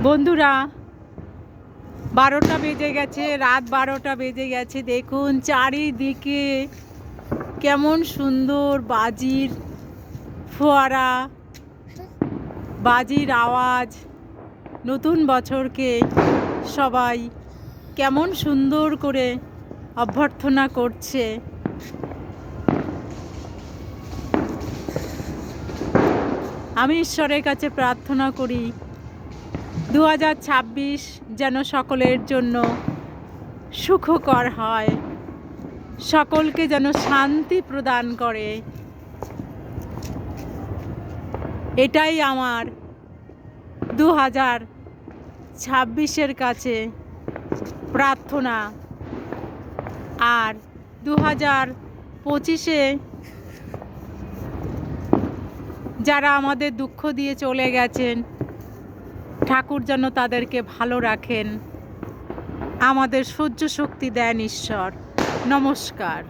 বন্ধুরা, 12টা বেজে গেছে, রাত 12টা বেজে গেছে। দেখুন চারিদিকে কেমন সুন্দর বাজির ফোয়ারা, বাজির আওয়াজ। নতুন বছরকে সবাই কেমন সুন্দর করে অভ্যর্থনা করছে। আমি ঈশ্বরের কাছে প্রার্থনা করি 2026 যেন সকলের জন্য সুখকর হয়, সকলকে যেন শান্তি প্রদান করে। এটাই আমার 2026-এর কাছে প্রার্থনা। আর 2025-এ যারা আমাদের দুঃখ দিয়ে চলে গেছেন, ঠাকুর যেন তাদেরকে ভালো রাখেন, আমাদের সহ্য শক্তি দেন ঈশ্বর। নমস্কার।